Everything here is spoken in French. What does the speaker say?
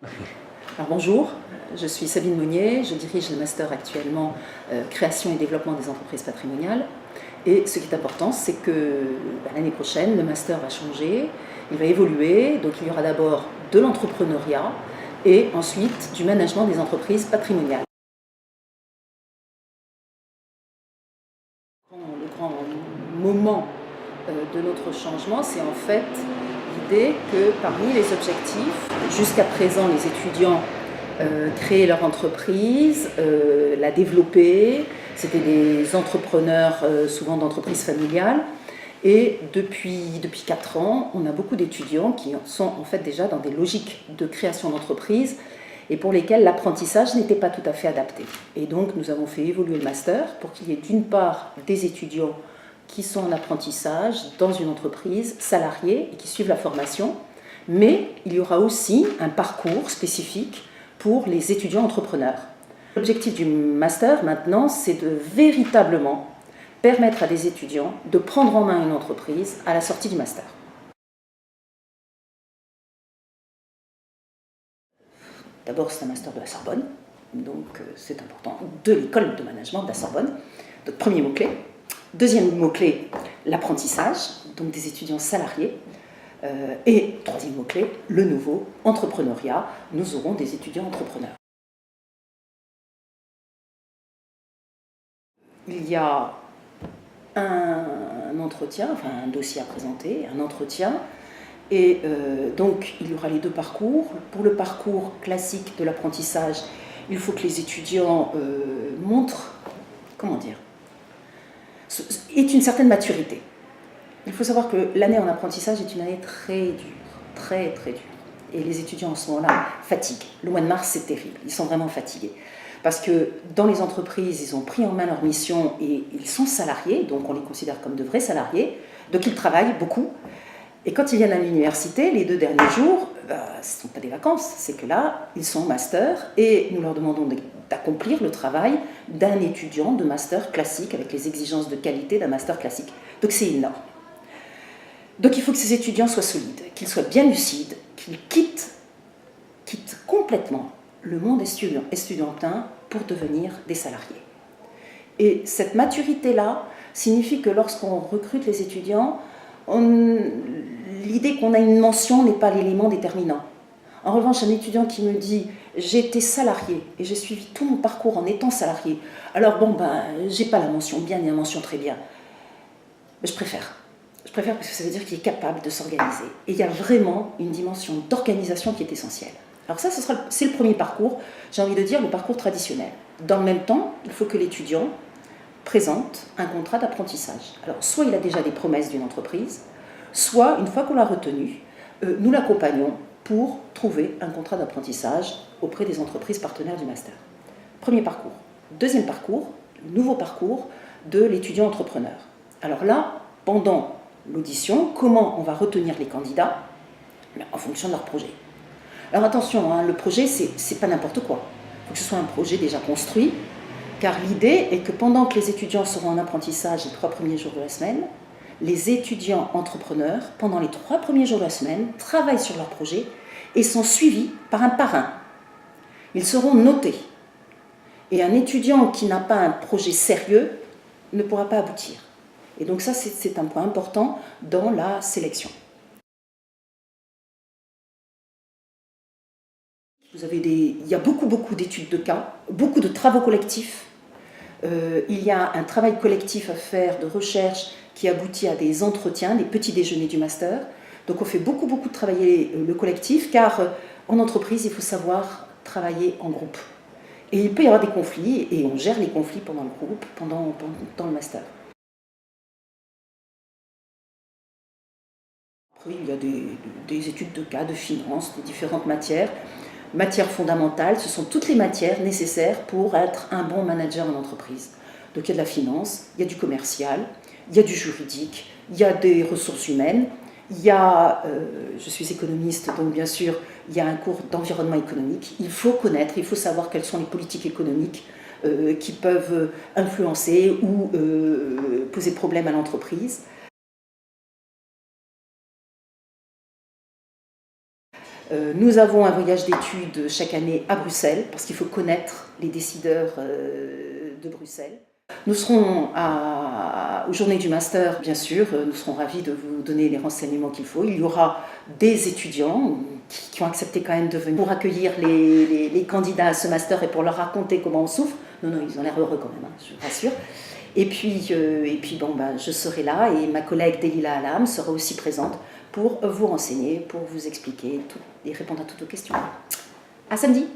Alors bonjour, je suis Sabine Monnier, je dirige le master actuellement Création et développement des entreprises patrimoniales. Et ce qui est important, c'est que l'année prochaine, le master va changer, il va évoluer. Donc il y aura d'abord de l'entrepreneuriat et ensuite du management des entreprises patrimoniales. Le grand moment de notre changement, c'est en fait l'idée que parmi les objectifs, jusqu'à présent les étudiants créer leur entreprise, la développer. C'était des entrepreneurs, souvent d'entreprises familiales. Et depuis 4 ans, on a beaucoup d'étudiants qui sont en fait déjà dans des logiques de création d'entreprise et pour lesquels l'apprentissage n'était pas tout à fait adapté. Et donc nous avons fait évoluer le master pour qu'il y ait d'une part des étudiants qui sont en apprentissage dans une entreprise, salariés, et qui suivent la formation, mais il y aura aussi un parcours spécifique pour les étudiants entrepreneurs. L'objectif du master maintenant, c'est de véritablement permettre à des étudiants de prendre en main une entreprise à la sortie du master. D'abord, c'est un master de la Sorbonne, donc c'est important, de l'école de management de la Sorbonne. Donc, premier mot-clé. Deuxième mot-clé, l'apprentissage, donc des étudiants salariés. Et troisième mot-clé, le nouveau entrepreneuriat. Nous aurons des étudiants entrepreneurs. Il y a un entretien, enfin un dossier à présenter, un entretien. Et donc, il y aura les deux parcours. Pour le parcours classique de l'apprentissage, il faut que les étudiants montrent, comment dire, aient une certaine maturité. Il faut savoir que l'année en apprentissage est une année très dure, très très dure. Et les étudiants en ce moment-là fatiguent. Le mois de mars, c'est terrible. Ils sont vraiment fatigués. Parce que dans les entreprises, ils ont pris en main leur mission et ils sont salariés, donc on les considère comme de vrais salariés. Donc ils travaillent beaucoup. Et quand ils viennent à l'université, les 2 derniers jours, ce ne sont pas des vacances, c'est que là, ils sont en master et nous leur demandons d'accomplir le travail d'un étudiant de master classique avec les exigences de qualité d'un master classique. Donc c'est énorme. Donc il faut que ces étudiants soient solides, qu'ils soient bien lucides, qu'ils quittent complètement le monde estudiantin pour devenir des salariés. Et cette maturité-là signifie que lorsqu'on recrute les étudiants, l'idée qu'on a une mention n'est pas l'élément déterminant. En revanche, un étudiant qui me dit « j'ai été salarié et j'ai suivi tout mon parcours en étant salarié, alors bon, j'ai pas la mention bien ni la mention très bien », je préfère. Je préfère parce que ça veut dire qu'il est capable de s'organiser. Et il y a vraiment une dimension d'organisation qui est essentielle. Alors ça, c'est le premier parcours, j'ai envie de dire le parcours traditionnel. Dans le même temps, il faut que l'étudiant présente un contrat d'apprentissage. Alors soit il a déjà des promesses d'une entreprise, soit une fois qu'on l'a retenu, nous l'accompagnons pour trouver un contrat d'apprentissage auprès des entreprises partenaires du master. Premier parcours. Deuxième parcours, le nouveau parcours de l'étudiant entrepreneur. Alors là, pendant l'audition, comment on va retenir les candidats? En fonction de leur projet. Alors attention, hein, le projet, c'est pas n'importe quoi. Il faut que ce soit un projet déjà construit, car l'idée est que pendant que les étudiants seront en apprentissage les 3 premiers jours de la semaine, les étudiants entrepreneurs, pendant les 3 premiers jours de la semaine, travaillent sur leur projet et sont suivis par un parrain. Ils seront notés. Et un étudiant qui n'a pas un projet sérieux ne pourra pas aboutir. Et donc ça, c'est un point important dans la sélection. Il y a beaucoup d'études de cas, beaucoup de travaux collectifs. Il y a un travail collectif à faire de recherche qui aboutit à des entretiens, des petits déjeuners du master. Donc on fait beaucoup de travailler le collectif, car en entreprise, il faut savoir travailler en groupe. Et il peut y avoir des conflits, et on gère les conflits pendant le groupe, dans le master. Oui, il y a des études de cas, de finance, de différentes matières. Matières fondamentales, ce sont toutes les matières nécessaires pour être un bon manager en entreprise. Donc il y a de la finance, il y a du commercial, il y a du juridique, il y a des ressources humaines, il y a, je suis économiste, donc bien sûr, il y a un cours d'environnement économique. Il faut connaître, il faut savoir quelles sont les politiques économiques qui peuvent influencer ou poser problème à l'entreprise. Nous avons un voyage d'études chaque année à Bruxelles, parce qu'il faut connaître les décideurs de Bruxelles. Nous serons aux journées du master, bien sûr, nous serons ravis de vous donner les renseignements qu'il faut. Il y aura des étudiants qui ont accepté quand même de venir pour accueillir les candidats à ce master et pour leur raconter comment on souffre. Non, ils ont l'air heureux quand même, hein, je vous rassure. Et puis je serai là et ma collègue Delila Alam sera aussi présente pour vous renseigner, pour vous expliquer et répondre à toutes vos questions. À samedi!